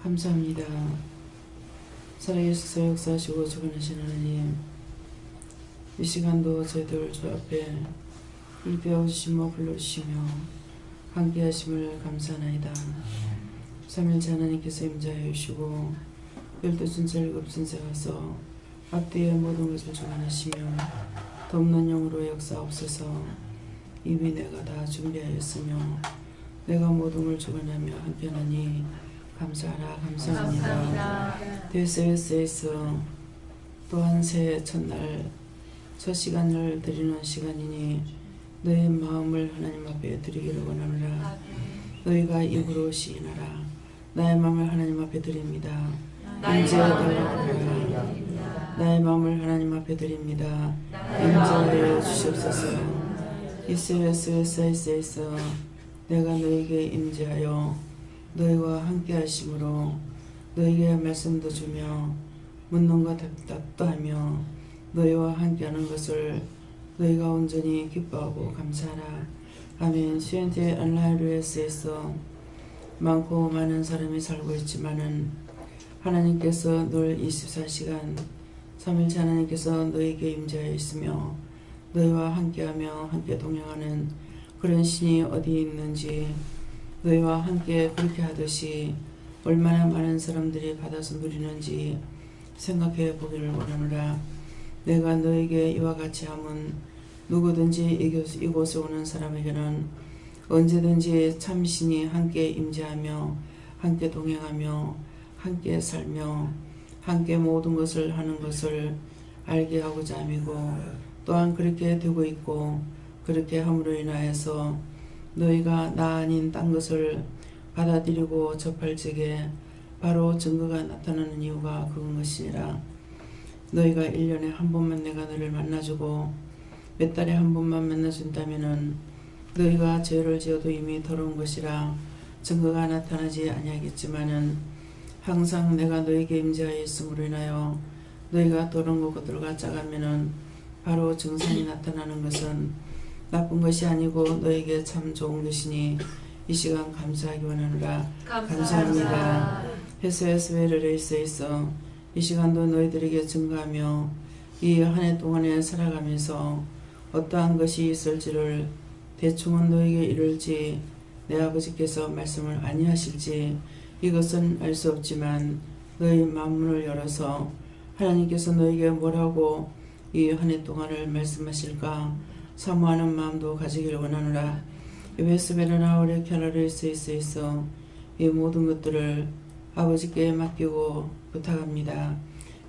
감사합니다. 살아계셔서 역사하시고 주관하신 하나님, 이 시간도 저희들 주 앞에 일배워주시며 불러주시며 함께하심을 감사하나이다. 삼일째 하나님께서 임자해 주시고 12순찰 급순세 가서 앞뒤의 모든 것을 주관하시며 돕는 영으로 역사옵소서. 이미 내가 다 준비하였으며 내가 모든 걸 주관하며 함께하니 감사하라. 감사합니다. 데스에서 또한 새해 첫날 첫 시간을 드리는 시간이니 너의 마음을 하나님 앞에 드리기를 원하노라. 너희가 입으로 시인하라. 나의 마음을 하나님 앞에 드립니다. 임재하라. 나의 마음을 하나님 앞에 드립니다. 임재하여 주시옵소서. 이스라엘에서 내가 너에게 임재하여 너희와 함께 하심으로 너희에게 말씀도 주며 묻는 것 답도 하며 너희와 함께 하는 것을 너희가 온전히 기뻐하고 감사하라. 아멘. 현재 온라인에서 많고 많은 사람이 살고 있지만은 하나님께서 늘 24시간 3일째 하나님께서 너희에게 임재하여 있으며 너희와 함께하며 함께 동행하는 그런 신이 어디 있는지 너희와 함께 그렇게 하듯이 얼마나 많은 사람들이 받아서 누리는지 생각해 보기를 원하노라. 내가 너에게 이와 같이 함은 누구든지 이곳에 오는 사람에게는 언제든지 참신이 함께 임재하며 함께 동행하며 함께 살며 함께 모든 것을 하는 것을 알게 하고자 함이고 또한 그렇게 되고 있고 그렇게 함으로 인하여서 너희가 나 아닌 딴 것을 받아들이고 접할 적에 바로 증거가 나타나는 이유가 그것이니라. 너희가 1년에 한 번만 내가 너를 만나주고 몇 달에 한 번만 만나준다면은 너희가 죄를 지어도 이미 더러운 것이라 증거가 나타나지 아니하겠지만은 항상 내가 너희에게 임재하여 있음으로 인하여 너희가 더러운 것들과 짜가면은 바로 증상이 나타나는 것은 나쁜 것이 아니고 너에게 참 좋은 것이니 이 시간 감사하기 원하노라. 감사합니다. 헤스웨르레이스에서 이 시간도 너희들에게 증거하며 이 한 해 동안에 살아가면서 어떠한 것이 있을지를 대충은 너에게 이룰지 내 아버지께서 말씀을 아니하실지 이것은 알 수 없지만 너희 마음문을 열어서 하나님께서 너에게 뭐라고 이 한 해 동안을 말씀하실까 사모하는 마음도 가지기를 원하노라. 웨스베르나오레 캐러레이스에서 이 모든 것들을 아버지께 맡기고 부탁합니다.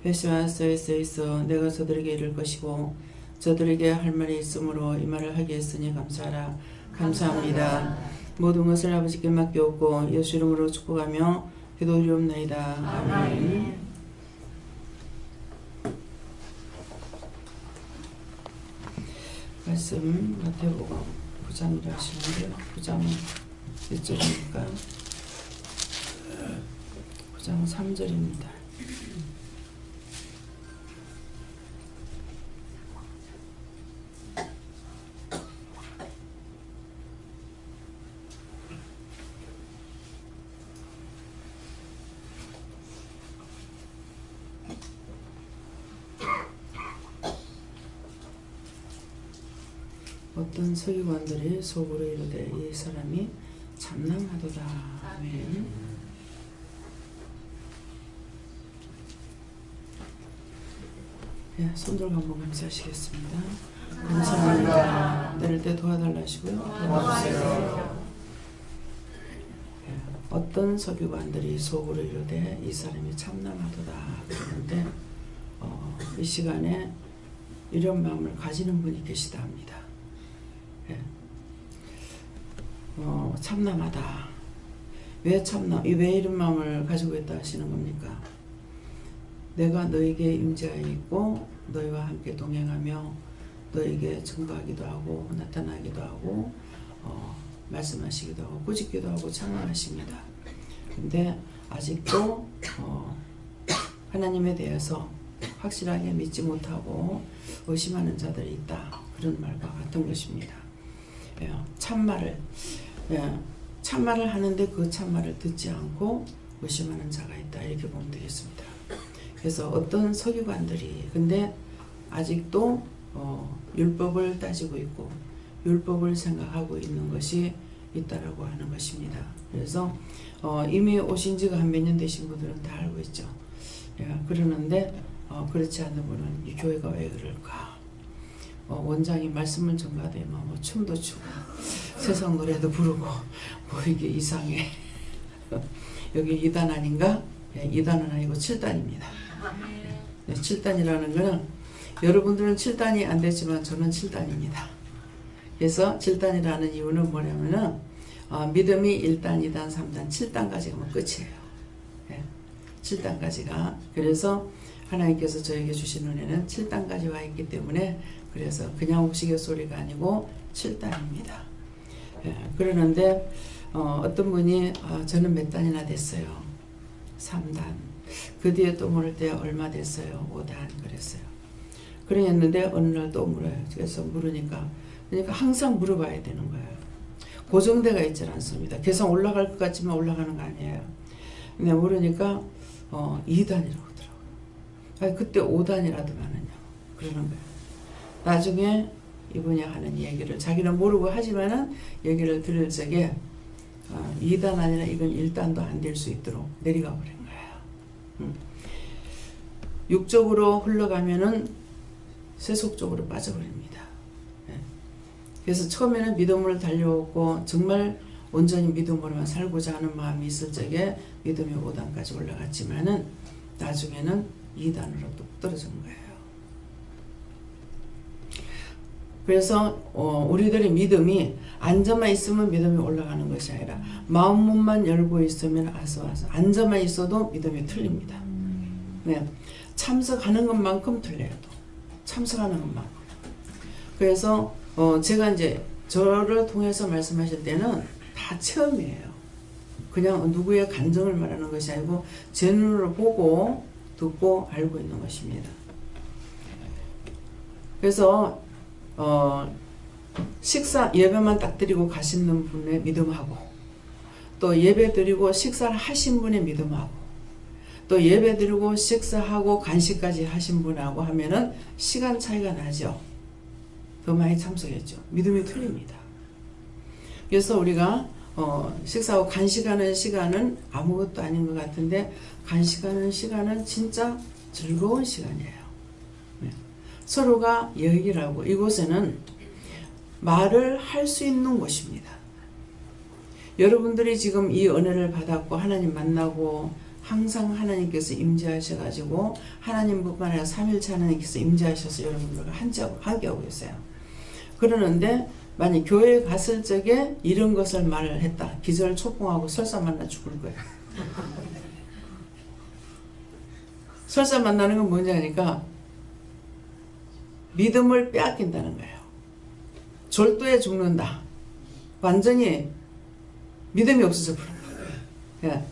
회시와스에서 내가 저들에게 이를 것이고 저들에게 할 말이 있으므로 이 말을 하게 했으니 감사하라. 감사합니다. 모든 것을 아버지께 맡겨오고 예수 이름으로 축복하며 기도드리옵나이다. 아멘. 말씀 마태복음 9장이라 하시는데요. 9장은 몇 절입니까? 9장 3절입니다. 어떤 서기관들이 속으로 이르되 이 사람이 참남하도다. 아멘. 네, 손들고 한번 감사하시겠습니다. 감사합니다. 내릴 때 도와달라 하시고요. 도와주세요. 네, 어떤 서기관들이 속으로 이르되 이 사람이 참남하도다. 그런데 이 시간에 이런 마음을 가지는 분이 계시다 합니다. 참남하다. 왜 이런 마음을 가지고 있다 하시는 겁니까? 내가 너에게 임재하여 있고 너희와 함께 동행하며 너에게 증거하기도 하고 나타나기도 하고 말씀하시기도 하고 꾸짖기도 하고 찬양하십니다. 근데 아직도 하나님에 대해서 확실하게 믿지 못하고 의심하는 자들이 있다. 그런 말과 같은 것입니다. 참말을 하는데 그 참말을 듣지 않고 의심하는 자가 있다. 이렇게 보면 되겠습니다. 그래서 어떤 서기관들이 근데 아직도 율법을 따지고 있고 율법을 생각하고 있는 것이 있다라고 하는 것입니다. 그래서 이미 오신 지가 한 몇 년 되신 분들은 다 알고 있죠. 예, 그러는데 그렇지 않은 분은 이 교회가 왜 그럴까? 원장이 말씀을 전가되면 뭐 춤도 추고 세상 노래도 부르고 뭐 이게 이상해. 여기 2단 아닌가? 예, 2단은 아니고 7단입니다. 네, 7단이라는 거는 여러분들은 7단이 안 됐지만 저는 7단입니다. 그래서 7단이라는 이유는 뭐냐면은 믿음이 1단, 2단, 3단, 7단까지 가면 끝이에요. 예, 7단까지가. 그래서 하나님께서 저에게 주신 은혜는 7단까지 와 있기 때문에 그래서 그냥 우스갯소리가 아니고 7단입니다. 예, 그러는데 어떤 분이 저는 몇 단이나 됐어요. 3단. 그 뒤에 또 물을 때 얼마 됐어요. 5단 그랬어요. 그랬는데 어느 날 또 물어요. 그래서 물으니까 그러니까 항상 물어봐야 되는 거예요. 고정대가 있지 않습니다. 계속 올라갈 것 같지만 올라가는 거 아니에요. 근데 물으니까 2단이라고 하더라고요. 아니, 그때 5단이라도 많으냐 그러는 거예요. 나중에 이분이 하는 얘기를 자기는 모르고 하지만은 얘기를 들을 적에 2단 아니라 이건 1단도 안 될 수 있도록 내려가 버린 거예요. 육적으로 흘러가면은 세속적으로 빠져버립니다. 그래서 처음에는 믿음으로 달려오고 정말 온전히 믿음으로만 살고자 하는 마음이 있을 적에 믿음의 5단까지 올라갔지만은 나중에는 2단으로 뚝 떨어진 거예요. 그래서 우리들의 믿음이 앉아만 있으면 믿음이 올라가는 것이 아니라 마음문만 열고 있으면 아서아서 앉아만 있어도 믿음이 틀립니다. 네. 참석하는 것만큼 틀려요. 참석하는 것만큼. 그래서 제가 이제 저를 통해서 말씀하실 때는 다 체험이에요. 그냥 누구의 감정을 말하는 것이 아니고 제 눈으로 보고 듣고 알고 있는 것입니다. 그래서 식사 예배만 딱 드리고 가시는 분의 믿음하고 또 예배 드리고 식사를 하신 분의 믿음하고 또 예배 드리고 식사하고 간식까지 하신 분하고 하면은 시간 차이가 나죠. 더 많이 참석했죠. 믿음이 틀립니다. 그래서 우리가 식사하고 간식하는 시간은 아무것도 아닌 것 같은데 간식하는 시간은 진짜 즐거운 시간이에요. 네. 서로가 얘기를 하고 이곳에는 말을 할 수 있는 곳입니다. 여러분들이 지금 이 은혜를 받았고 하나님 만나고 항상 하나님께서 임재하셔가지고 하나님뿐만 아니라 삼일체 하나님께서 임재하셔서 여러분들과 함께하고 있어요. 그러는데 만약 교회에 갔을 적에 이런 것을 말을 했다. 기절초풍하고 설사 만나 죽을 거예요. 설사 만나는 건 뭔지 아니까 믿음을 빼앗긴다는 거예요. 절도에 죽는다. 완전히 믿음이 없어져 버린 거예요. 예.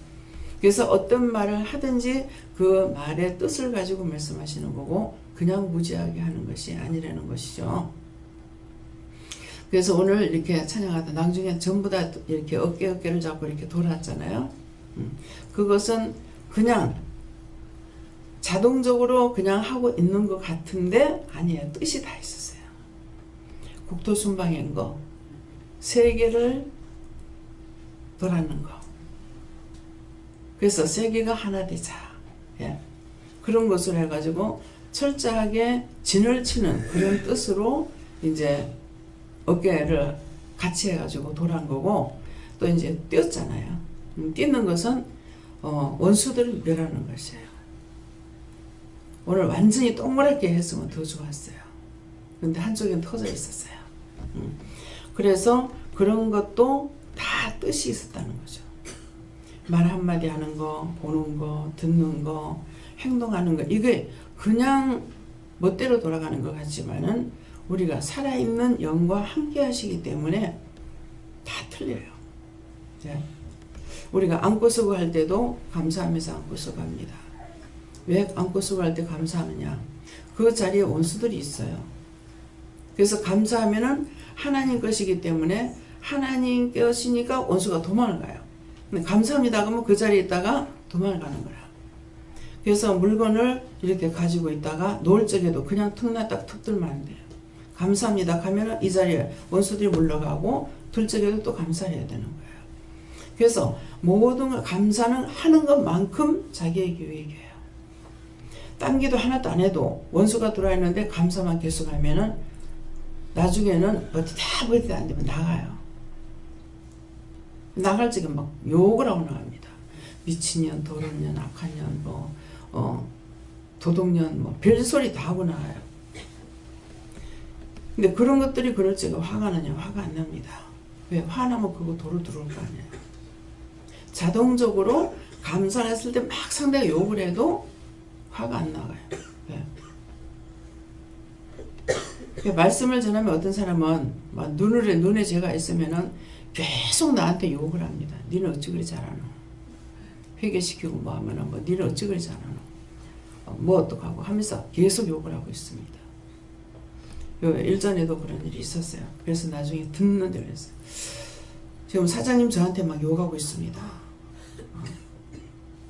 그래서 어떤 말을 하든지 그 말의 뜻을 가지고 말씀하시는 거고 그냥 무지하게 하는 것이 아니라는 것이죠. 그래서 오늘 이렇게 찬양하다 나중에 전부 다 이렇게 어깨를 잡고 이렇게 돌았잖아요. 그것은 그냥 자동적으로 그냥 하고 있는 것 같은데 아니에요. 뜻이 다 있었어요. 국토순방인 거, 세계를 돌았는 거. 그래서 세계가 하나 되자. 예. 그런 것을 해가지고 철저하게 진을 치는 그런 뜻으로 이제 어깨를 같이 해가지고 돌아온 거고 또 이제 뛰었잖아요. 뛰는 것은 원수들을 멸하는 것이에요. 오늘 완전히 동그랗게 했으면 더 좋았어요. 근데 한쪽엔 터져 있었어요. 그래서 그런 것도 다 뜻이 있었다는 거죠. 말 한마디 하는 거, 보는 거, 듣는 거, 행동하는 거 이게 그냥 멋대로 돌아가는 것 같지만은 우리가 살아있는 영과 함께 하시기 때문에 다 틀려요. 네. 우리가 안고 쓰고 할 때도 감사하면서 안고 쓰고 합니다. 왜 안고 쓰고 할 때 감사하느냐? 그 자리에 원수들이 있어요. 그래서 감사하면은 하나님 것이기 때문에 하나님 것이니까 원수가 도망을 가요. 근데 감사합니다 그러면 그 자리에 있다가 도망가는 거야. 그래서 물건을 이렇게 가지고 있다가 놓을 적에도 그냥 툭 놨다가 툭 들면 안 돼요. 감사합니다 가면은 이 자리에 원수들이 물러가고 들 적에도 또 감사해야 되는 거예요. 그래서 모든 걸 감사는 하는 것만큼 자기에게 유익이에요. 딴 기도 하나도 안 해도 원수가 들어와 있는데 감사만 계속 하면은 나중에는 어디 안 되면 나가요. 나갈 적에 막 욕을 하고 나갑니다. 미친년, 도둑년, 악한년, 도둑년, 별소리 다 하고 나가요. 근데 그런 것들이 그럴 적에 화가 나냐? 화가 안 납니다. 왜? 화나면 그거 도로 들어올 거 아니에요. 자동적으로 감사를 했을 때 막 상대가 욕을 해도 화가 안 나가요. 왜? 말씀을 전하면 어떤 사람은 막 눈에 죄가 있으면은 계속 나한테 욕을 합니다. 니는 어찌 그리 잘하노? 회개시키고 뭐 하면은 니는 어찌 그리 잘하노? 뭐 어떡하고 하면서 계속 욕을 하고 있습니다. 일전에도 그런 일이 있었어요. 그래서 나중에 듣는데 그랬어요. 지금 사장님 저한테 막 욕하고 있습니다.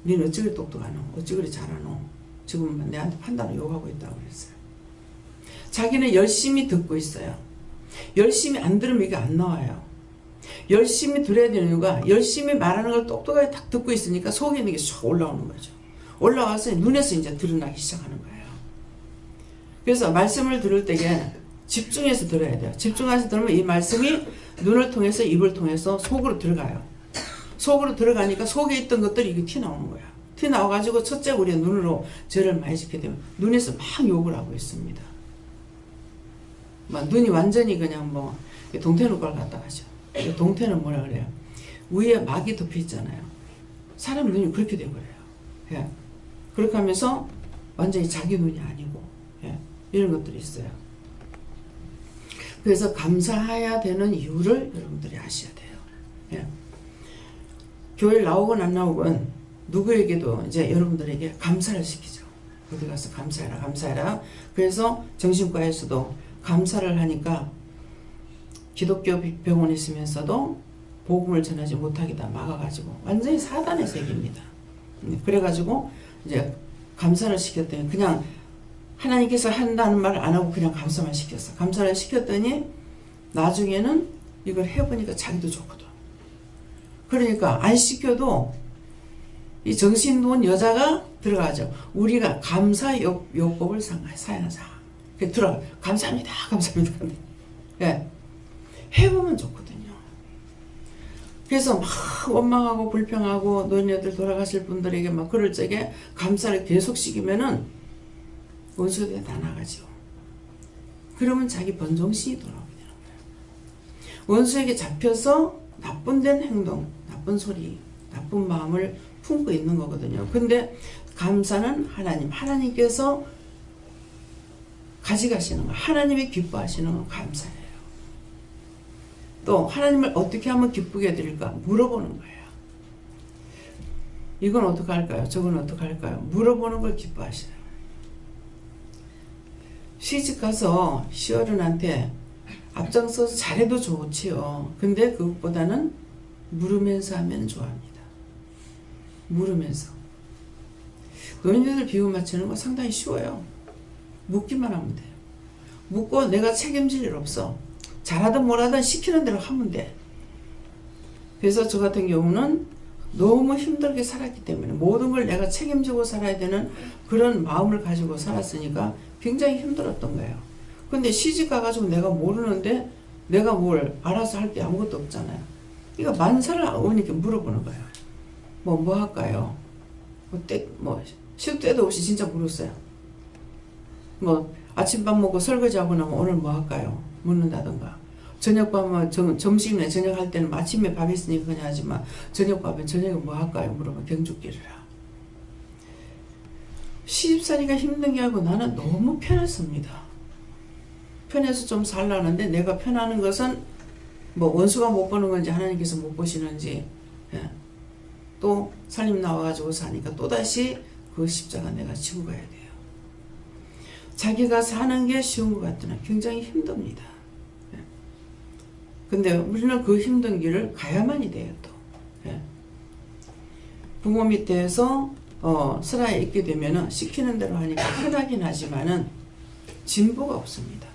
니는 어찌 그리 똑똑하노? 어찌 그리 잘하노? 지금 내한테 판단을 욕하고 있다고 그랬어요. 자기는 열심히 듣고 있어요. 열심히 안 들으면 이게 안 나와요. 열심히 들어야 되는 이유가 열심히 말하는 걸 똑똑하게 딱 듣고 있으니까 속에 있는 게 쑥 올라오는 거죠. 올라와서 눈에서 이제 드러나기 시작하는 거예요. 그래서 말씀을 들을 때에 집중해서 들어야 돼요. 집중해서 들으면 이 말씀이 눈을 통해서 입을 통해서 속으로 들어가요. 속으로 들어가니까 속에 있던 것들이 이게 튀어나오는 거야. 튀어나와가지고 첫째 우리가 눈으로 죄를 많이 짓게 되면 눈에서 막 욕을 하고 있습니다. 막 눈이 완전히 그냥 동태눈깔 같다 하죠. 동태는 뭐라 그래요? 위에 막이 덮여 있잖아요. 사람 눈이 그렇게 돼버려요. 예. 그렇게 하면서 완전히 자기 눈이 아니고 이런 것들이 있어요. 그래서 감사해야 되는 이유를 여러분들이 아셔야 돼요. 교회 나오건 안 나오건 누구에게도 이제 여러분들에게 감사를 시키죠. 어디 가서 감사해라 감사해라. 그래서 정신과에서도 감사를 하니까 기독교 병원에 있으면서도 복음을 전하지 못하게 다 막아가지고 완전히 사단의 세계입니다. 그래가지고 이제 감사를 시켰더니 그냥 하나님께서 한다는 말을 안 하고 그냥 감사만 시켰어. 감사를 시켰더니 나중에는 이걸 해보니까 자기도 좋거든. 그러니까 안 시켜도 이 정신 놓은 여자가 들어가죠. 우리가 감사 요법을 사용하자. 들어가. 감사합니다. 감사합니다. 예. 해보면 좋거든요. 그래서 막 원망하고 불평하고 노인네들 돌아가실 분들에게 막 그럴 적에 감사를 계속 시키면은 원수들이 다 나가죠. 그러면 자기 번정신이 돌아오게 되는 거예요. 원수에게 잡혀서 나쁜 된 행동, 나쁜 소리, 나쁜 마음을 품고 있는 거거든요. 근데 감사는 하나님께서 가져가시는 거, 하나님이 기뻐하시는 건 감사예요. 또 하나님을 어떻게 하면 기쁘게 해드릴까 물어보는 거예요. 이건 어떻게 할까요? 저건 어떻게 할까요? 물어보는 걸 기뻐하시나요? 시집가서 시어른한테 앞장서서 잘해도 좋지요. 근데 그것보다는 물으면서 하면 좋아합니다. 물으면서. 노인들 비유 맞추는 거 상당히 쉬워요. 묻기만 하면 돼요. 묻고 내가 책임질 일 없어. 잘하든 뭐라든 시키는 대로 하면 돼. 그래서 저 같은 경우는 너무 힘들게 살았기 때문에 모든 걸 내가 책임지고 살아야 되는 그런 마음을 가지고 살았으니까 굉장히 힘들었던 거예요. 근데 시집 가가지고 내가 모르는데 내가 뭘 알아서 할 게 아무것도 없잖아요. 그러니까 만사를 어머니께 물어보는 거예요. 뭐 할까요? 시도 때도 없이 진짜 물었어요. 아침밥 먹고 설거지하고 나면 오늘 뭐 할까요? 묻는다던가. 저녁밥은 점심에 저녁 할 때는 아침에 밥 있으니까 그냥 하지만 저녁밥은 저녁에 뭐 할까요? 물어보면 경주기를 하. 시집살이가 힘든 게 아니고 나는 너무 편했습니다. 편해서 좀 살라는데 내가 편하는 것은 원수가 못 보는 건지 하나님께서 못 보시는지 또 살림 나와가지고 사니까 또다시 그 십자가 내가 지고 가야 돼요. 자기가 사는 게 쉬운 것 같으나 굉장히 힘듭니다. 근데 우리는 그 힘든 길을 가야만이 돼요. 또 부모 밑에서 슬하에 있게 되면은 시키는 대로 하니까 편하긴 하지만은 진보가 없습니다.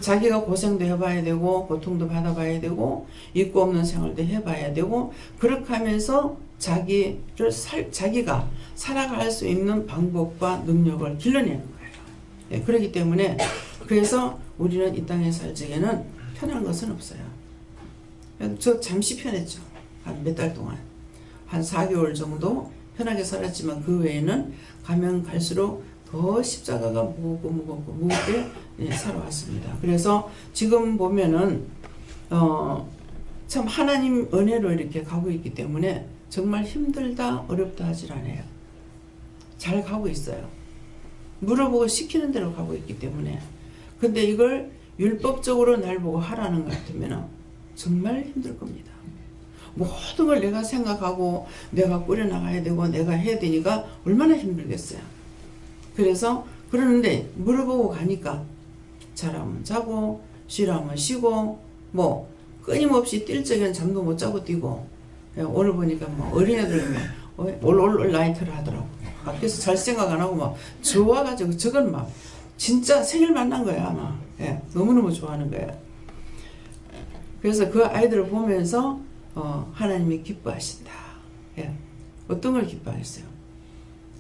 자기가 고생도 해봐야 되고 고통도 받아봐야 되고 있고 없는 생활도 해봐야 되고 그렇게 하면서 자기가 살아갈 수 있는 방법과 능력을 길러내는 거예요. 네, 그렇기 때문에 그래서 우리는 이 땅에 살 적에는 편한 것은 없어요. 저 잠시 편했죠. 한 몇 달 동안. 한 4개월 정도 편하게 살았지만 그 외에는 가면 갈수록 더 십자가가 무겁게 살아왔습니다. 그래서 지금 보면은 참 하나님 은혜로 이렇게 가고 있기 때문에 정말 힘들다 어렵다 하질 않아요. 잘 가고 있어요. 물어보고 시키는 대로 가고 있기 때문에. 근데 이걸 율법적으로 날 보고 하라는 것 같으면 정말 힘들 겁니다. 모든 걸 내가 생각하고 내가 꾸려나가야 되고 내가 해야 되니까 얼마나 힘들겠어요. 그래서 그러는데 물어보고 가니까 자라면 자고 쉬라면 쉬고 뭐 끊임없이 뛸 적에는 잠도 못 자고 뛰고 오늘 보니까 뭐 어린애들 올 나이트를 하더라고. 밖에서 잘 생각 안 하고 막 좋아가지고 저건 막 진짜 생일 만난 거야 아마. 예, 너무너무 좋아하는 거야. 그래서 그 아이들을 보면서 하나님이 기뻐하신다. 예, 어떤 걸 기뻐하겠어요?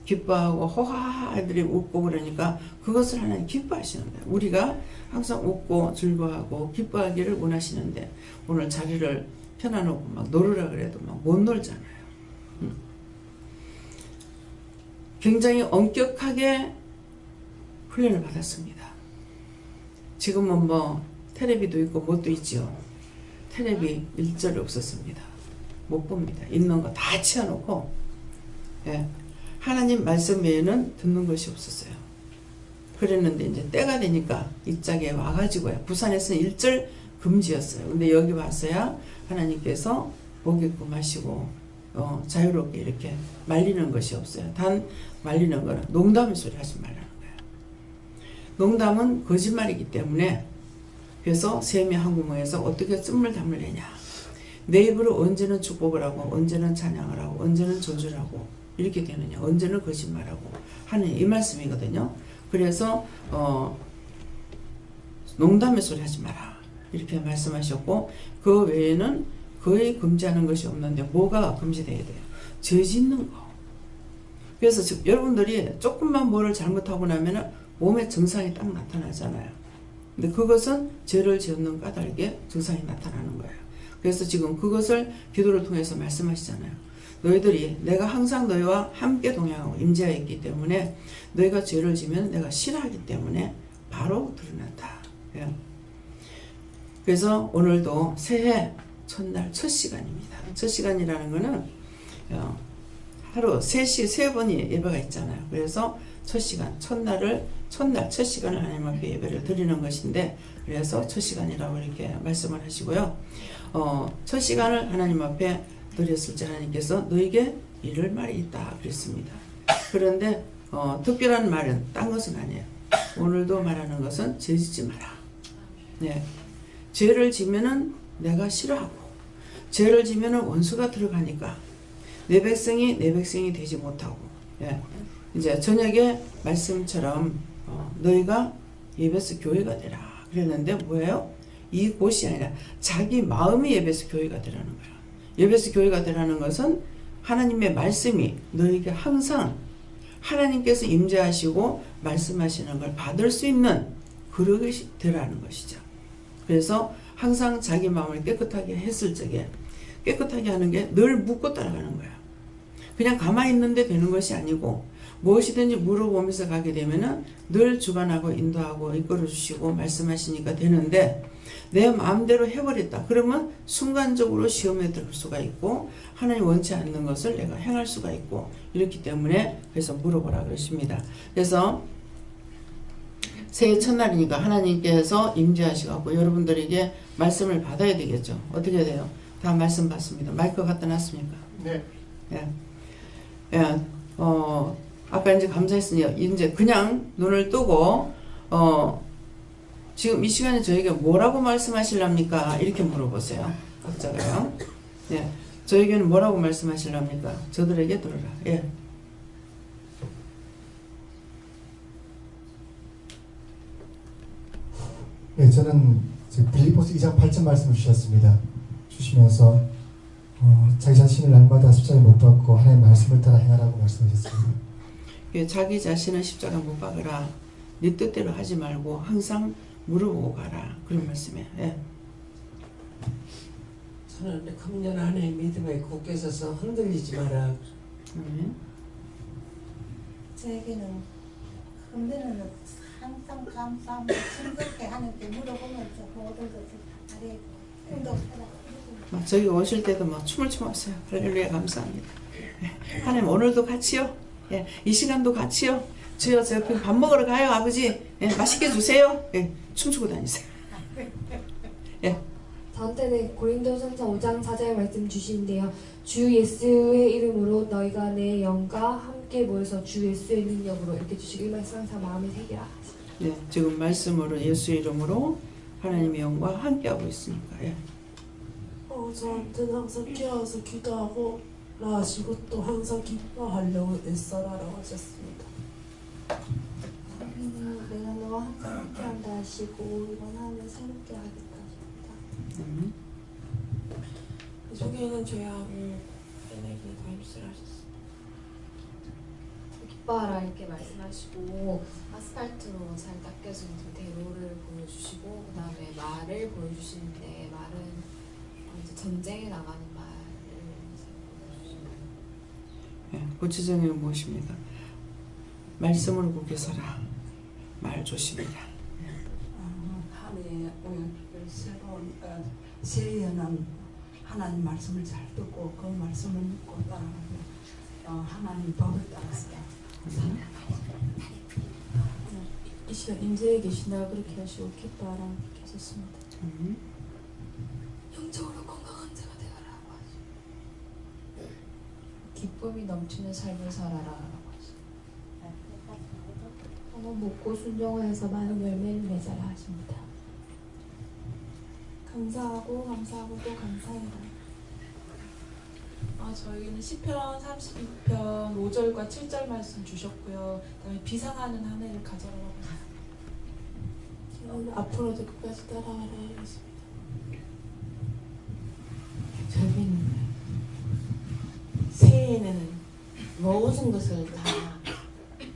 기뻐하고 호하 아이들이 웃고 그러니까 그것을 하나님 기뻐하시는 거예요. 우리가 항상 웃고 즐거워하고 기뻐하기를 원하시는데 오늘 자리를 펴놔놓고 막 놀으라 그래도 막 못 놀잖아요. 굉장히 엄격하게 훈련을 받았습니다. 지금은 뭐 텔레비도 있고 뭣도 있죠. 텔레비 일절이 없었습니다. 못 봅니다. 있는 거 다 치워놓고 예. 하나님 말씀 외에는 듣는 것이 없었어요. 그랬는데 이제 때가 되니까 이 짝에 와가지고요. 부산에서는 일절 금지였어요. 근데 여기 와서야 하나님께서 먹이고 마시고 자유롭게 이렇게 말리는 것이 없어요. 단 말리는 거는 농담의 소리 하지 말라는 거예요. 농담은 거짓말이기 때문에 그래서 세미 한국어에서 어떻게 쓴물 담으려냐. 내 입으로 언제는 축복을 하고 언제는 찬양을 하고 언제는 저주를 하고 이렇게 되느냐. 언제는 거짓말하고 하는 이 말씀이거든요. 그래서 농담의 소리 하지 마라. 이렇게 말씀하셨고 그 외에는 거의 금지하는 것이 없는데 뭐가 금지돼야 돼요? 죄 짓는 거. 그래서 즉 여러분들이 조금만 뭐를 잘못하고 나면은 몸에 증상이 딱 나타나잖아요. 근데 그것은 죄를 지었는 까닭에 증상이 나타나는 거예요. 그래서 지금 그것을 기도를 통해서 말씀하시잖아요. 너희들이 내가 항상 너희와 함께 동행하고 임재하여 있기 때문에 너희가 죄를 지면 내가 싫어하기 때문에 바로 드러난다. 예. 그래서 오늘도 새해 첫날 첫 시간입니다. 첫 시간이라는 거는 하루 세 번이 예배가 있잖아요. 그래서 첫 시간, 첫 시간을 하나님 앞에 예배를 드리는 것인데 그래서 첫 시간이라고 이렇게 말씀을 하시고요. 첫 시간을 하나님 앞에 드렸을 때 하나님께서 너에게 이럴 말이 있다 그랬습니다. 그런데 특별한 말은 딴 것은 아니에요. 오늘도 말하는 것은 죄 짓지 마라. 네. 죄를 지면은 내가 싫어하고 죄를 지면은 원수가 들어가니까 내 백성이 되지 못하고 예. 이제 저녁에 말씀처럼 너희가 예배소 교회가 되라 그랬는데 뭐예요? 이 곳이 아니라 자기 마음이 예배소 교회가 되라는 거예요. 예배소 교회가 되라는 것은 하나님의 말씀이 너에게 항상 하나님께서 임재하시고 말씀하시는 걸 받을 수 있는 그릇이 되라는 것이죠. 그래서 항상 자기 마음을 깨끗하게 했을 적에 깨끗하게 하는 게 늘 묻고 따라가는 거야. 그냥 가만히 있는데 되는 것이 아니고 무엇이든지 물어보면서 가게 되면은 늘 주관하고 인도하고 이끌어 주시고 말씀하시니까 되는데 내 마음대로 해버렸다. 그러면 순간적으로 시험에 들을 수가 있고 하나님 원치 않는 것을 내가 행할 수가 있고 이렇기 때문에 그래서 물어보라 그러십니다. 그래서 새해 첫날이니까 하나님께서 임재하시고 여러분들에게 말씀을 받아야 되겠죠. 어떻게 돼요? 다 말씀 받습니다. 마이크 갖다 놨습니까? 네. 예. 예. 아까 이제 감사했으니 이제 그냥 눈을 뜨고 지금 이 시간에 저에게 뭐라고 말씀하실랍니까? 이렇게 물어보세요. 각자가요. 네. 저에게는 뭐라고 말씀하시랍니까? 저들에게 들으라. 예. 네, 저는 빌립보서 2장 8절 말씀을 주시면서 자기 자신을 날마다 십자가에 못 박고 하나님의 말씀을 따라 행하라고 말씀하셨습니다. 예, 자기 자신은 십자가 못 박으라. 네 뜻대로 하지 말고 항상 물어보고 가라. 그런 말씀이에요. 예. 저는 금년 안에 믿음에 굳게 서서 흔들리지 마라. 저에게는 흔드는 항상 감사하며 즐겁게 하는데 물어보면서 모든 것을 다 잘해 행동하라. 저기 오실 때도 막 춤을 추었어요. 할렐루야 감사합니다. 하나님 오늘도 같이요. 예, 이 시간도 같이요. 주여 저 옆에 밥 먹으러 가요 아버지. 예, 맛있게 주세요. 예, 춤추고 다니세요. 예. 저한테는 고린도전서 5장 4절 말씀 주시는데요. 주 예수의 이름으로 너희가 내 영과 함께 모여서 주 예수의 능력으로 이렇게 주시고 이 말씀 항상 마음에 새기라. 네, 지금 말씀으로 예수의 이름으로 하나님의 영과 함께하고 있으니까. 예. 저한테는 항상 깨어서 기도하고 하시고 또 항상 기뻐하려고 애써라라고 하셨습니다. 내가 너와 항상 함께한다 하시고 이번 한 해 새롭게 하겠다 하십니다. 속에 죄악을 빼내기 다 힘쓰라셨습니다. 기뻐하라 이렇게 말씀하시고 아스팔트로 잘 닦여진 대로를 보여주시고 그 다음에 말을 보여주시는데 말은 이제 전쟁에 나가는 말을 보여주십니다. 예, 구체적인 무엇입니까? 말씀으로 굳게 서라. 말 조심해라. 한해 오늘 새로운 새해에는 하나님 말씀을 잘 듣고 그 말씀을 믿고 따라가고 하나님 법을 따라서 이 시간 임재에 계시나 그렇게 하시고 기뻐하라 이렇게 하셨습니다. 영적으로 건강한 자가 되어라라고 하시고 기쁨이 넘치는 삶을 살아라라고 하시고 먹고 순종하여서 많은 열매를 맺어라 하십니다. 감사하고 감사하고 또 감사해라. 저희는 시편 32편 5절과 7절 말씀 주셨고요. 그다음에 비상하는 한 해를 가져라고 하셨습니다. 앞으로도 끝까지 따라가라 하겠습니다. 저희는 새해에는 모든 것을 다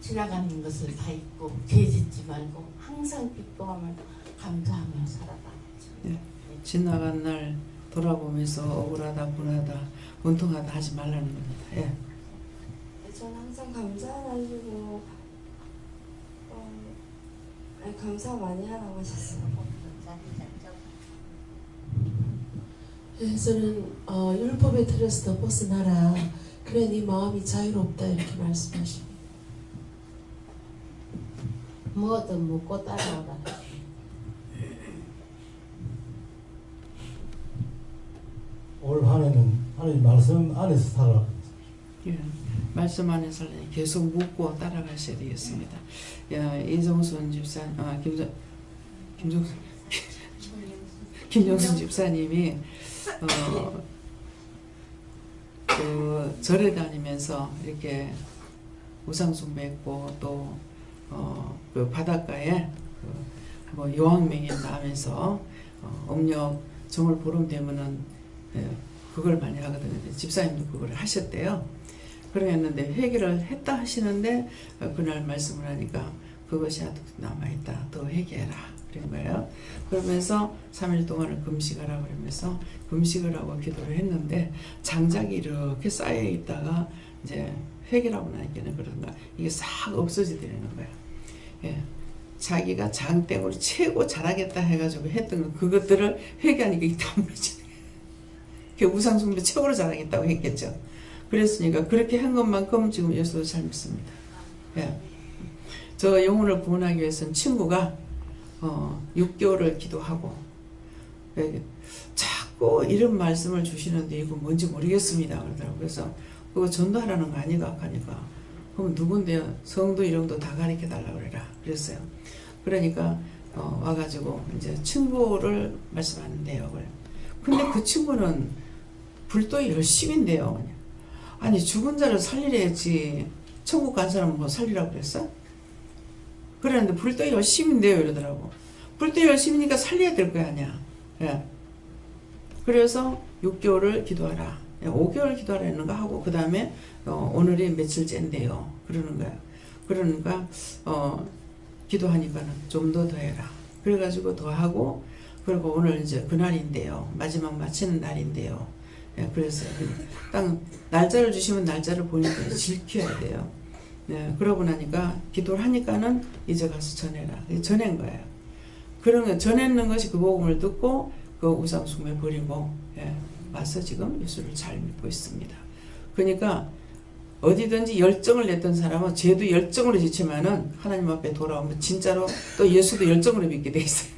지나가는 것을 다 잊고 죄짓지 말고 항상 기뻐하며 감사하며 살아라. 네. 지나간 날 돌아보면서 억울하다 분하다 원통하다 하지 말라는 겁니다. 예. 저는 항상 감사하시고 감사 많이 하라고 하셨어요. 저는 율법의 틀에서 벗어나라. 그래 네 마음이 자유롭다 이렇게 말씀하십니다. 뭐든 묻고 따라오라. 올 한해는 하나님 말씀 안에서 살아라. 예. 말씀 안에서 계속 묻고 따라가셔야 되겠습니다. 야, 이정순 집사, 김정순 집사님이 그 절에 다니면서 이렇게 우상 숭배했고 또 그 바닷가에 뭐 여왕명이나 하면서 음력 정월 보름 되면은 그걸 많이 하거든요. 집사님도 그걸 하셨대요. 그랬는데 회개를 했다 하시는데 그날 말씀을 하니까 그것이 아직 남아있다. 더 회개해라. 그런 거예요. 그러면서 3일 동안을 금식하라 그러면서 금식을 하고 기도를 했는데 장작이 이렇게 쌓여 있다가 이제 회개라고 나니까는 그런가 이게 싹 없어지더라는 거예요. 예. 자기가 장땡으로 최고 잘하겠다 해가지고 했던 거 그것들을 회개하니까 이게 다 무너지네. 우상숭배 최고로 잘하겠다고 했겠죠. 그랬으니까 그렇게 한 것만큼 지금 예수도 잘 믿습니다. 예. 저 영혼을 구원하기 위해서는 친구가 6개월을 기도하고 자꾸 이런 말씀을 주시는데 이거 뭔지 모르겠습니다 그러더라고요. 그래서 그거 전도하라는 거 아니가 하니까 그럼 누군데요? 성도 이름도 다 가르쳐 달라고 그래라 그랬어요. 그러니까 와가지고 이제 친구를 말씀하는데요. 근데 그 친구는 불도 열심인데요. 그냥. 아니 죽은 자를 살리래야지 천국 간 사람은 뭐 살리라고 그랬어? 그랬는데 불도 열심인데요 이러더라고. 불도 열심이니까 살려야 될 거 아니야. 예. 그래서 6개월을 기도하라. 5개월 기도하라 했는가 하고 그 다음에 오늘이 며칠째인데요. 그러는 거야. 그러니까 기도하니까는 좀 더 해라. 그래가지고 더 하고 그리고 오늘 이제 그날인데요. 마지막 마치는 날인데요. 예, 그래서 딱 날짜를 주시면 날짜를 보니까 지켜야 돼요. 예, 그러고 나니까 기도를 하니까는 이제 가서 전해라. 전한 거예요. 그런 거 전했는 것이 그 복음을 듣고 그 우상 숭배 버리고 예, 와서 지금 예수를 잘 믿고 있습니다. 그러니까 어디든지 열정을 냈던 사람은 죄도 열정으로 지치면은 하나님 앞에 돌아오면 진짜로 또 예수도 열정으로 믿게 돼 있어요.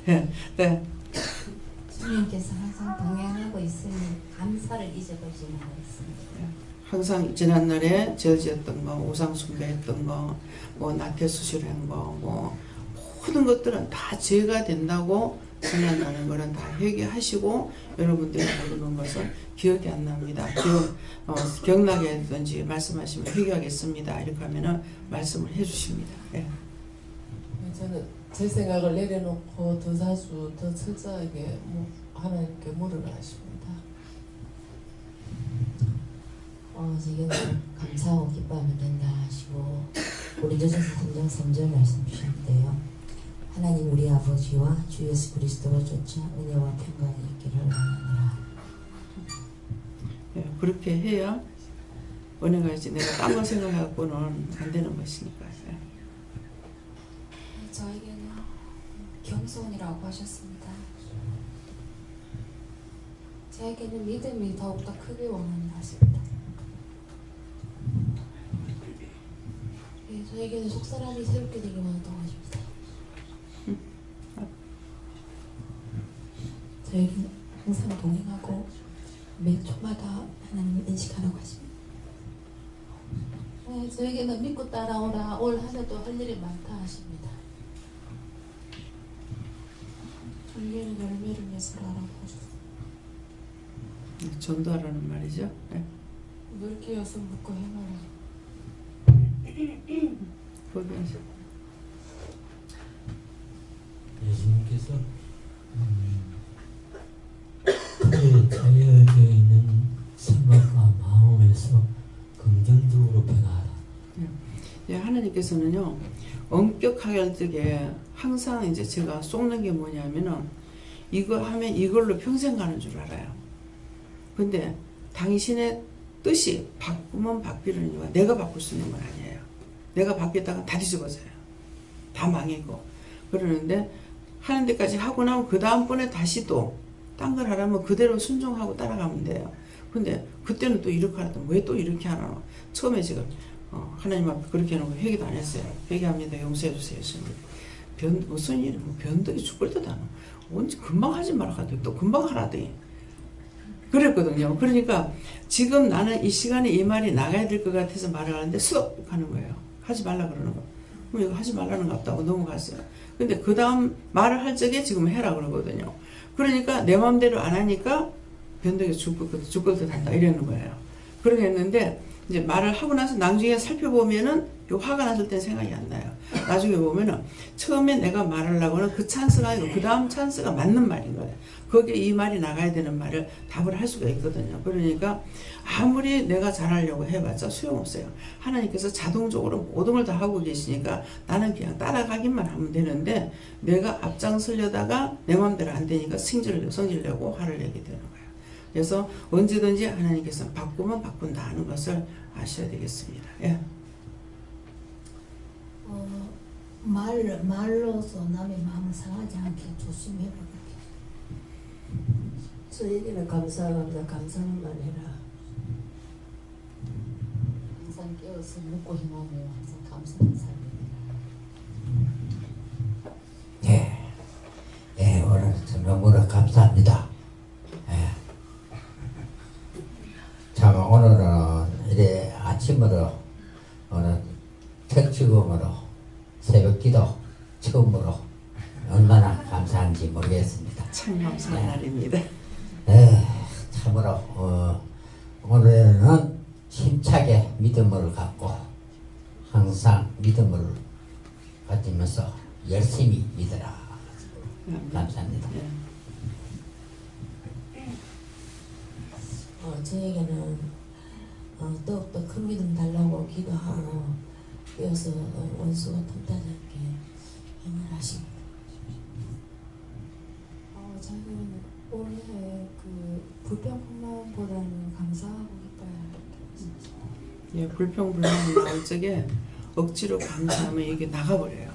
예, 네. 주님께서 항상 동행하고 있으니 감사를 잊어버리지 말았습니다. 항상 지난날에 저지었던 거, 우상 숭배했던 거, 뭐 나태 수술한 거, 뭐 모든 것들은 다 죄가 된다고 생각나는 거는 다 회개하시고 여러분들이 모르는 것은 기억이 안 납니다. 기억나게 했든지 말씀하시면 회개하겠습니다. 이렇게 하면은 말씀을 해주십니다. 예. 저는 제 생각을 내려놓고 더 자주 더 철저하게 하나님께 물으라 하십니다. 지금 감사하고 기뻐하면 된다 하시고 고린도전서 3장 3절 말씀 주셨는데요. 하나님 우리 아버지와 주 예수 그리스도와 쫓아 은혜와 평강이 있기를 원하노라. 예, 그렇게 해야 은혜가 있지. 내가 딴 거 생각하고는 안 되는 것이니까. 예. 저에게는 겸손이라고 하셨습니다. 저에게는 믿음이 더욱더 크길 원한다 하십니다. 네, 저에게는 속사람이 새롭게 되기 원한다고 하십니다. 저에게는 항상 동행하고 매 초마다 하나님을 인식하라고 하십니다. 네, 저에게는 믿고 따라오라. 올 한 해도 할 일이 많다 하십니다. 열매는 열매를 맺으라라고 하셨습니다. 전도하라는 말이죠. 네. 넓게 여서 묶어 행하라. 거기에서 예수님께서 그의 자유되어 있는 생각과 마음에서 긍정적으로 변화하라. 예, 하나님께서는요 엄격하게 할 적에 항상 이제 제가 쏟는 게 뭐냐면은 이거 하면 이걸로 평생 가는 줄 알아요. 근데 당신의 뜻이 바꾸면 바뀌는 이유가 내가 바꿀 수 있는 건 아니에요. 내가 바뀌었다가 다 뒤집어져요. 다 망이고. 그러는데 하는 데까지 하고 나면 그 다음번에 다시 또 딴 걸 하라면 그대로 순종하고 따라가면 돼요. 근데 그때는 또 이렇게 하라던 왜 또 이렇게 하나. 처음에 지금 하나님 앞에 그렇게 해놓고 회개도 안 했어요. 회개합니다. 용서해 주세요. 무슨 일이 뭐 변덕이 죽을 듯 하나. 언제 금방 하지 말라 하더니 또 금방 하라더니 그랬거든요. 그러니까 지금 나는 이 시간에 이 말이 나가야 될 것 같아서 말을 하는데 스톱 하는 거예요. 하지 말라 그러는 거. 그럼 이거 하지 말라는 것 같다고 넘어갔어요. 근데 그 다음 말을 할 적에 지금 해라 그러거든요. 그러니까 내 마음대로 안 하니까 변덕이 죽을 듯 한다 이러는 거예요. 그렇게 했는데 이제 말을 하고 나서 나중에 살펴보면은 요 화가 났을 때 생각이 안 나요. 나중에 보면은 처음에 내가 말하려고는 그 찬스가 아니고 그 다음 찬스가 맞는 말인 거예요. 거기에 이 말이 나가야 되는 말을 답을 할 수가 있거든요. 그러니까 아무리 내가 잘하려고 해봤자 소용없어요. 하나님께서 자동적으로 모든 걸 다 하고 계시니까 나는 그냥 따라가기만 하면 되는데 내가 앞장서려다가 내 마음대로 안 되니까 성질내고 화를 내게 되는 거예요. 그래서 언제든지 하나님께서는 바꾸면 바꾼다 하는 것을 아셔야 되겠습니다. 예. 말로서 남의 마음을 상하지 않게 조심해라. 저에게는 감사만 해라. 항상 깨어서 묻고 행하며 항상 감사하는 삶입니다. 예, 오늘 너무나 감사합니다. 예. 참 오늘은 이래 아침으로 오늘 특집음으로 새벽기도 처음으로 얼마나 감사한지 모르겠습니다. 참 감사한 날입니다. 참 참으로 오늘은 힘차게 믿음을 갖고 항상 믿음을 가지면서 열심히 믿어라. 감사합니다. 저에게는 더욱더 큰 믿음 달라고 기도하고 이어서 원수가 틈타지 않게 힘을 하시고 저는 올해 그 불평불만보다는 감사하고 기뻐야 불평불만이 나올 적에 억지로 감사하면 이게 나가버려요.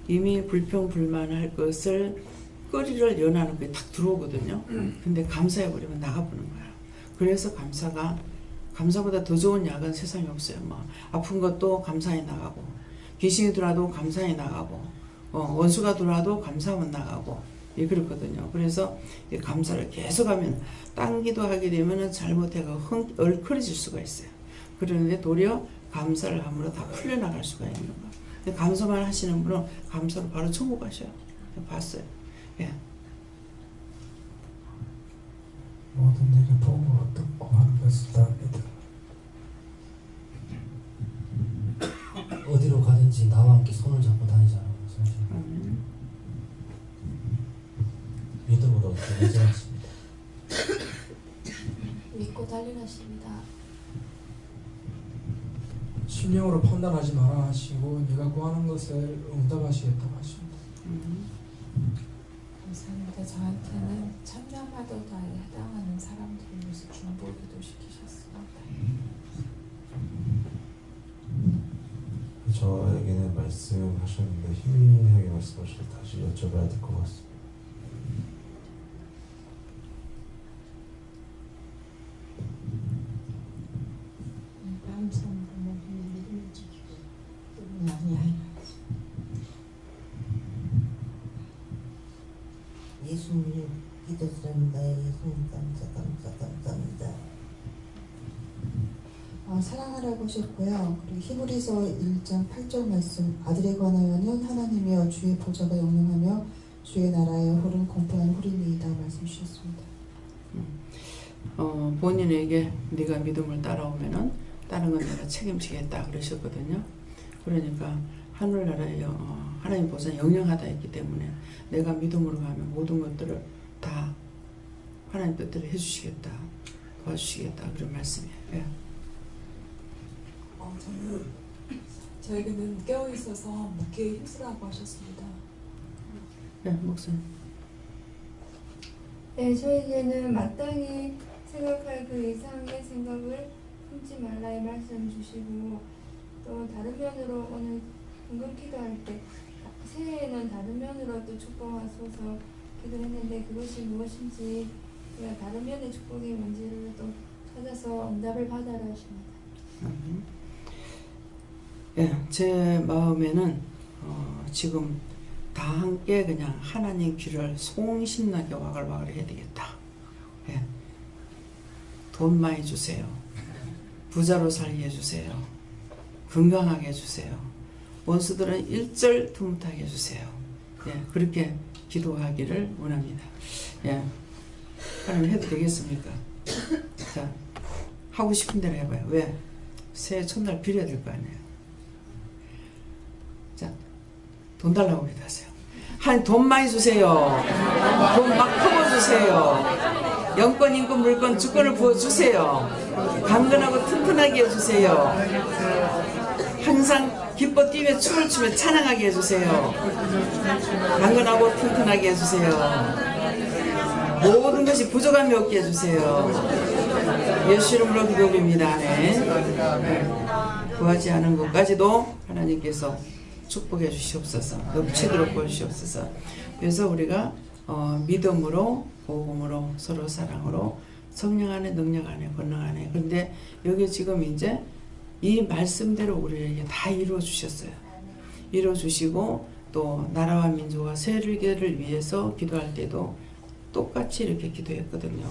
이미 불평불만할 것을 거리를 연하는 게 딱 들어오거든요. 근데 감사해버리면 나가보는 거야. 그래서 감사보다 더 좋은 약은 세상에 없어요. 뭐 아픈 것도 감사히 나가고, 귀신이 들어와도 감사히 나가고, 원수가 들어와도 감사하면 나가고, 그렇거든요. 그래서 이 감사를 계속하면 딴 기도하게 되면은 잘못해가 얼큰해질 수가 있어요. 그런데 도리어 감사를 함으로 다 풀려나갈 수가 있는 거예요. 근데 감사만 하시는 분은 감사로 바로 천국 가셔요. 봤어요. 예. 모든 일을 보고 듣고 하는 것을 다 믿어. 어디로 가든지 나와 함께 손을 잡고 다니자라고 믿음으로 내재하십니다. 믿고 달리라십니다. 심령으로 판단하지 마라 하시고 네가 구하는 것을 응답하시겠다고 하십니다. 감사합니다. 저한테는 천명하도다에 해당하는 사람들로서 중보기도 시키셨습니다. 저에게는 말씀하셨는데 희미하게 말씀하셔서 다시 여쭤봐야 될 것 같습니다. 예수님 기도드립니다. 예수님 감사합니다. 사랑하라고 하셨고요. 그리고 히브리서 1장 8절 말씀 아들에 관하여는 하나님이여 주의 보좌가 영영하며 주의 나라의 홀은 공평한 홀이니이다 말씀 주셨습니다. 본인에게 네가 믿음을 따라오면은 다른 건 내가 책임지겠다 그러셨거든요. 그러니까 하늘나라에 하나님 보좌 영영하다 했기 때문에 내가 믿음으로 가면 모든 것들을 다 하나님 뜻대로 해주시겠다, 도와주시겠다 그런 말씀이에요. 예. 저에게는 깨어있어서 묵기에 힘쓰라고 하셨습니다. 네, 목사님. 네, 저에게는 마땅히 생각할 그 이상의 생각을 품지 말라의 말씀 주시고, 또 다른 면으로 오늘 궁금 기도할 때 새해에는 다른 면으로 또 축복하소서 기도했는데 그것이 무엇인지 제가 다른 면의 축복이 뭔지를 또 찾아서 응답을 받아라 하십니다. 예, 제 마음에는 지금 다 함께 그냥 하나님 귀를 송신나게 와글와글 해야 되겠다. 예. 돈 많이 주세요. 부자로 살게 해주세요. 건강하게 해주세요. 원수들은 일절 틈타게 해주세요. 예, 그렇게 기도하기를 원합니다. 예, 하나님 해도 되겠습니까? 자, 하고 싶은 대로 해봐요. 왜? 새해 첫날 빌어야 될 거 아니에요. 자, 돈 달라고 기도하세요. 하나님 돈 많이 주세요. 돈 막 퍼부어주세요. 영권, 인권, 물권, 주권을 부어주세요. 강건하고 튼튼하게 해주세요. 항상 기뻐 뛰며 춤을 추며 찬양하게 해주세요. 강건하고 튼튼하게 해주세요. 모든 것이 부족함이 없게 해주세요. 예수 이름으로 기도드립니다. 네. 구하지 않은 것까지도 하나님께서 축복해 주시옵소서. 넘치도록 보여주시옵소서. 그래서 우리가 믿음으로, 복음으로, 서로 사랑으로, 성령 안에, 능력 안에, 권능 안에. 그런데 여기 지금 이제 이 말씀대로 우리에게 다 이루어 주셨어요. 이루어 주시고 또 나라와 민족과 세계를 위해서 기도할 때도 똑같이 이렇게 기도했거든요.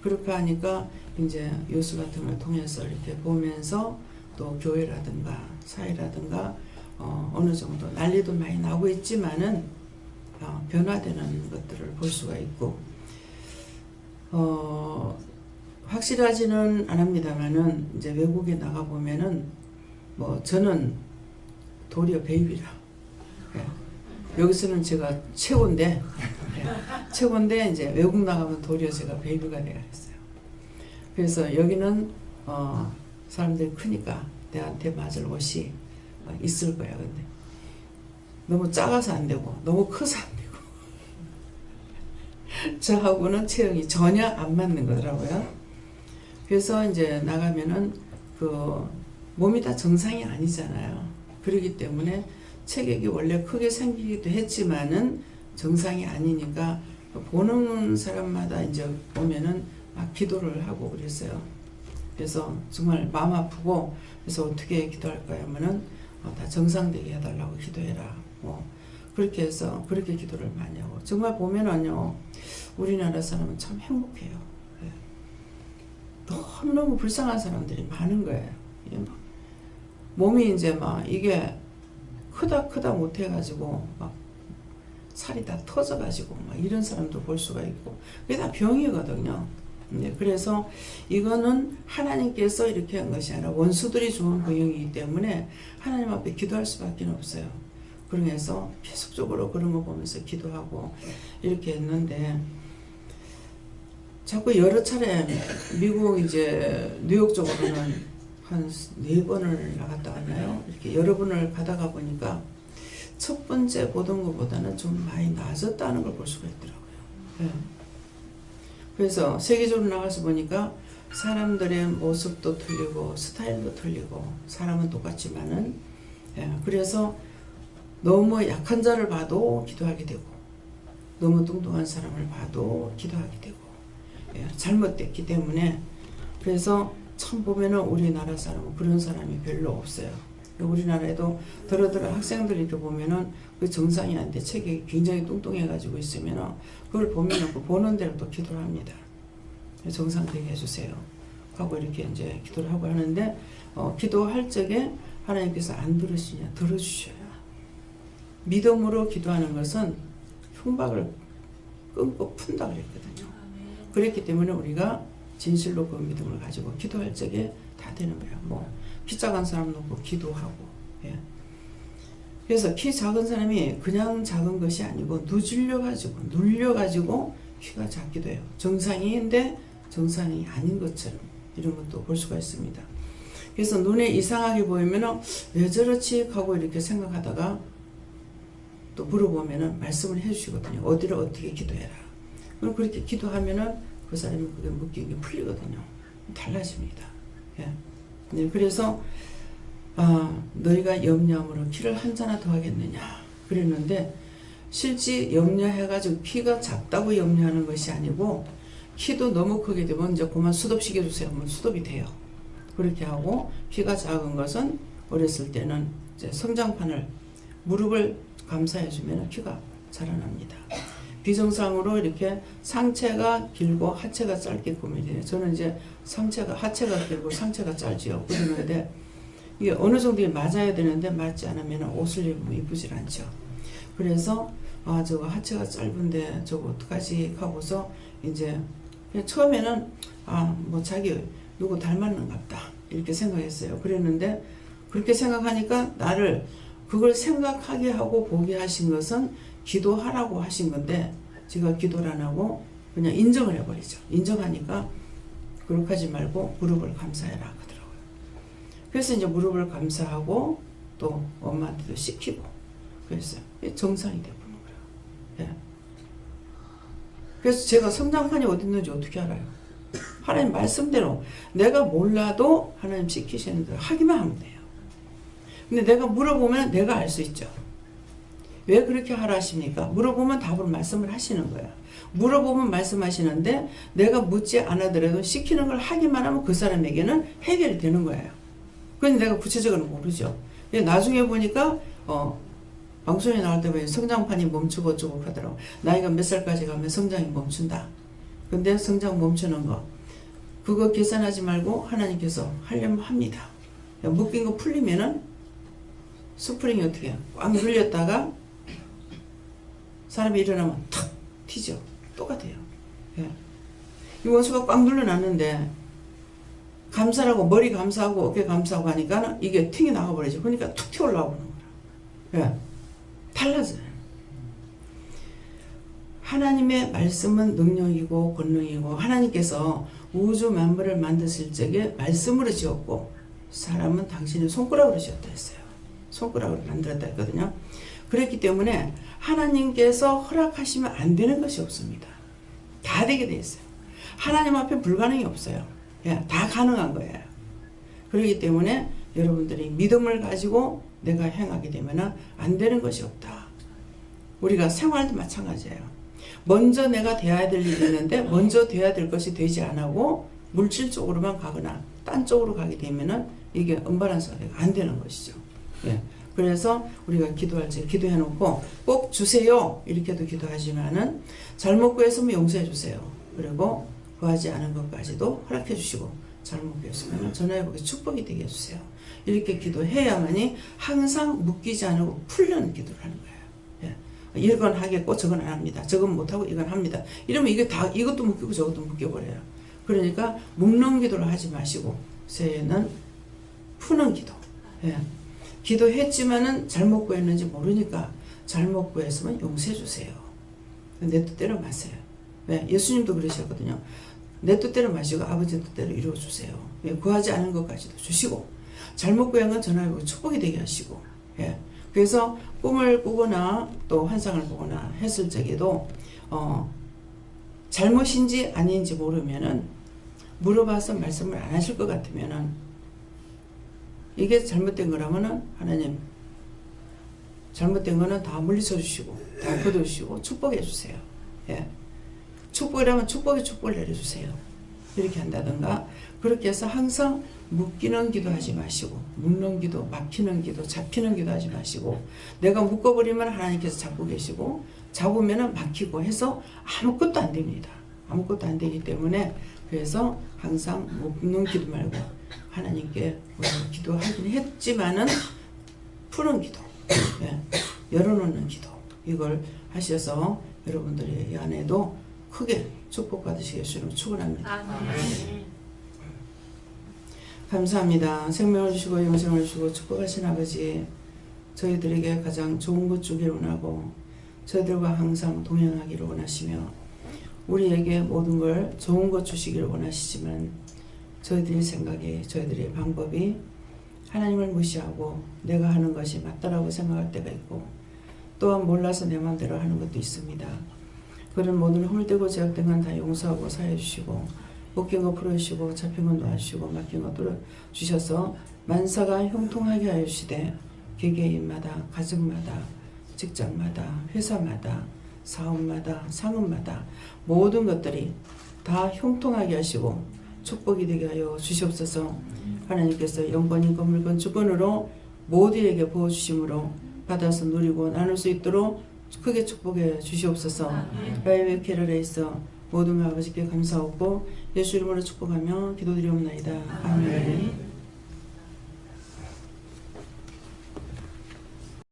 그렇게 하니까 이제 요수 같은 걸 통해서 이렇게 보면서 또 교회라든가 사회라든가 어느 정도 난리도 많이 나고 있지만은 변화되는 것들을 볼 수가 있고, 확실하지는 않습니다만은 이제 외국에 나가 보면은 뭐 저는 도리어 베이비라. 예. 여기서는 제가 최고인데, 예. 최고인데 이제 외국 나가면 도리어 제가 베이비가 되겠어요. 그래서 여기는 사람들이 크니까 내한테 맞을 옷이 있을 거야. 근데 너무 작아서 안 되고 너무 커서 안 되고 저하고는 체형이 전혀 안 맞는 거더라고요. 그래서 이제 나가면은 그 몸이 다 정상이 아니잖아요. 그렇기 때문에 체격이 원래 크게 생기기도 했지만은 정상이 아니니까 보는 사람마다 이제 보면은 막 기도를 하고 그랬어요. 그래서 정말 마음 아프고 그래서 어떻게 기도할까요? 하면은 다 정상되게 해달라고 기도해라. 뭐 그렇게 해서 그렇게 기도를 많이 하고 정말 보면은요 우리나라 사람은 참 행복해요. 네. 너무너무 불쌍한 사람들이 많은 거예요. 몸이 이제 막 이게 크다 못해가지고 막 살이 다 터져가지고 막 이런 사람도 볼 수가 있고 그게 다 병이거든요. 네, 그래서 이거는 하나님께서 이렇게 한 것이 아니라 원수들이 주는 병이기 때문에 하나님 앞에 기도할 수밖에 없어요. 그래서 계속적으로 그런 거 보면서 기도하고 이렇게 했는데 자꾸 여러 차례 미국 이제 뉴욕 쪽으로는 한 4번을 나갔다 왔나요? 이렇게 여러 번을 가다가 보니까 첫 번째 보던 것보다는 좀 많이 나아졌다는 걸 볼 수가 있더라고요. 네. 그래서 세계적으로 나가서 보니까 사람들의 모습도 틀리고 스타일도 틀리고 사람은 똑같지만은 그래서 너무 약한 자를 봐도 기도하게 되고 너무 뚱뚱한 사람을 봐도 기도하게 되고 잘못됐기 때문에 그래서 참 보면은 우리나라 사람은 그런 사람이 별로 없어요. 우리나라에도 더러더러 학생들 이렇게 보면은 그 정상이 아닌데 체격이 굉장히 뚱뚱해 가지고 있으면은 그걸 보면은 그 보는 대로 또 기도를 합니다. 정상되게 해주세요. 하고 이렇게 이제 기도를 하고 하는데 기도할 적에 하나님께서 안 들으시냐 들어주셔요. 믿음으로 기도하는 것은 흉박을 끊고 푼다 그랬거든요. 그랬기 때문에 우리가 진실로 그 믿음을 가지고 기도할 적에 다 되는 거예요. 뭐 키 작은 사람 놓고 기도하고. 예. 그래서 키 작은 사람이 그냥 작은 것이 아니고 눌려가지고 키가 작기도 해요. 정상인데 정상이 아닌 것처럼 이런 것도 볼 수가 있습니다. 그래서 눈에 이상하게 보이면은 왜 저렇지 하고 이렇게 생각하다가 또 물어보면은 말씀을 해주시거든요. 어디를 어떻게 기도해라. 그럼 그렇게 기도하면은 그 사람이 그게 묶이게 풀리거든요. 달라집니다. 예. 네, 그래서 너희가 염려함으로 키를 한 자나 더 하겠느냐 그랬는데 실제 염려해가지고 키가 작다고 염려하는 것이 아니고 키도 너무 크게 되면 이제 그만 수덥시켜주세요. 하면 수덥이 돼요. 그렇게 하고 키가 작은 것은 어렸을 때는 이제 성장판을 무릎을 감싸해주면 키가 자라납니다. 비정상으로 이렇게 상체가 길고 하체가 짧게 꾸며져요. 저는 이제 하체가 길고 상체가 짧지요. 그러는데 이게 어느 정도 맞아야 되는데 맞지 않으면 옷을 입으면 이쁘질 않죠. 그래서 저거 하체가 짧은데 저거 어떡하지 하고서 이제 처음에는 뭐 자기 누구 닮았는갑다 이렇게 생각했어요. 그랬는데 그렇게 생각하니까 나를 그걸 생각하게 하고 보게 하신 것은 기도하라고 하신 건데 제가 기도를 안 하고 그냥 인정을 해버리죠. 인정하니까 그렇게 하지 말고 무릎을 감사해라 하더라고요. 그래서 이제 무릎을 감사하고 또 엄마한테도 시키고 그랬어요. 정상이 되어보는 거예요. 예. 그래서 제가 성장판이 어디 있는지 어떻게 알아요? 하나님 말씀대로 내가 몰라도 하나님 시키시는 대로 하기만 하면 돼요. 근데 내가 물어보면 내가 알 수 있죠. 왜 그렇게 하라 하십니까? 물어보면 답을 말씀을 하시는 거야. 물어보면 말씀하시는데 내가 묻지 않아더라도 시키는 걸 하기만 하면 그 사람에게는 해결이 되는 거예요. 그런데 내가 구체적으로 모르죠. 나중에 보니까 방송에 나올 때 보면 성장판이 멈추고 어쩌고 하더라고. 나이가 몇 살까지 가면 성장이 멈춘다. 근데 성장 멈추는 거 그거 계산하지 말고 하나님께서 하려면 합니다. 묶인 거 풀리면은 스프링이 어떻게 해요? 꽉 눌렸다가 사람이 일어나면 탁 튀죠. 똑같아요. 예. 이 원수가 꽉 눌러놨는데 감싸라고 머리 감싸고 어깨 감싸고 하니까 이게 튕이 나가버리죠. 그러니까 툭 튀어 올라오는 거야. 예. 달라져요. 하나님의 말씀은 능력이고 권능이고 하나님께서 우주 만물을 만드실 적에 말씀으로 지었고 사람은 당신의 손가락으로 지었다 했어요. 손가락으로 만들었다 했거든요. 그렇기 때문에 하나님께서 허락하시면 안 되는 것이 없습니다. 다 되게 돼 있어요. 하나님 앞에 불가능이 없어요. 예, 다 가능한 거예요. 그렇기 때문에 여러분들이 믿음을 가지고 내가 행하게 되면 안 되는 것이 없다. 우리가 생활도 마찬가지예요. 먼저 내가 돼야 될 일이 있는데 먼저 돼야 될 것이 되지 않고 물질 쪽으로만 가거나 딴 쪽으로 가게 되면은 이게 언밸런스가 안 되는 것이죠. 예. 그래서 우리가 기도할 때 기도해 놓고 꼭 주세요 이렇게도 기도하지만은 잘못 구했으면 용서해 주세요. 그리고 구하지 않은 것까지도 허락해 주시고 잘못 구했으면 전화해보게 축복이 되게 해주세요. 이렇게 기도해야만이 항상 묶이지 않고 풀려는 기도를 하는 거예요. 예. 이건 하겠고 저건 안 합니다. 저건 못하고 이건 합니다. 이러면 이게 다 이것도 묶이고 저것도 묶여버려요. 그러니까 묶는 기도를 하지 마시고 새해는 푸는 기도. 예. 기도했지만은 잘못 구했는지 모르니까 잘못 구했으면 용서해 주세요. 내 뜻대로 마세요. 네, 예수님도 그러셨거든요. 내 뜻대로 마시고 아버지 뜻대로 이루어 주세요. 예, 구하지 않은 것까지도 주시고 잘못 구한 건 전화해보고 축복이 되게 하시고. 예, 그래서 꿈을 꾸거나 또 환상을 보거나 했을 적에도 잘못인지 아닌지 모르면은 물어봐서 말씀을 안 하실 것 같으면은 이게 잘못된 거라면은 하나님 잘못된 거는 다 물리쳐 주시고 다 거두시고 축복해 주세요. 예. 축복이라면 축복의 축복을 내려주세요. 이렇게 한다든가 그렇게 해서 항상 묶이는 기도하지 마시고 묶는 기도, 막히는 기도, 잡히는 기도하지 마시고 내가 묶어버리면 하나님께서 잡고 계시고 잡으면 막히고 해서 아무것도 안 됩니다. 아무것도 안 되기 때문에 그래서 항상 묶는 기도 말고 하나님께 기도하긴 했지만은 푸는 기도, 예, 열어놓는 기도 이걸 하셔서 여러분들이 이 안에도 크게 축복받으시겠으면 축원합니다. 감사합니다. 생명을 주시고 영생을 주시고 축복하신 아버지 저희들에게 가장 좋은 것 주기를 원하고 저희들과 항상 동행하기를 원하시며 우리에게 모든 걸 좋은 것 주시기를 원하시지만 저희들의 생각이 저희들의 방법이 하나님을 무시하고 내가 하는 것이 맞다라고 생각할 때가 있고 또한 몰라서 내 마음대로 하는 것도 있습니다. 그런 모든 홀대고 제약된 건 다 용서하고 사해 주시고 묶인 거 풀어주시고 잡힌 건 놓아주시고 맡긴 거 뚫어주셔서 만사가 형통하게 하여 주시되 개개인마다 가정마다 직장마다 회사마다 사업마다 상업마다 모든 것들이 다 형통하게 하시고 축복이 되게 하여 주시옵소서. 하나님께서 영권인권 물권 주권으로 모두에게 부어주심으로 받아서 누리고 나눌 수 있도록 크게 축복해 주시옵소서. 야외 캐럴에서 모든 아버지께 감사하고 예수 이름으로 축복하며 기도드리옵나이다. 아멘.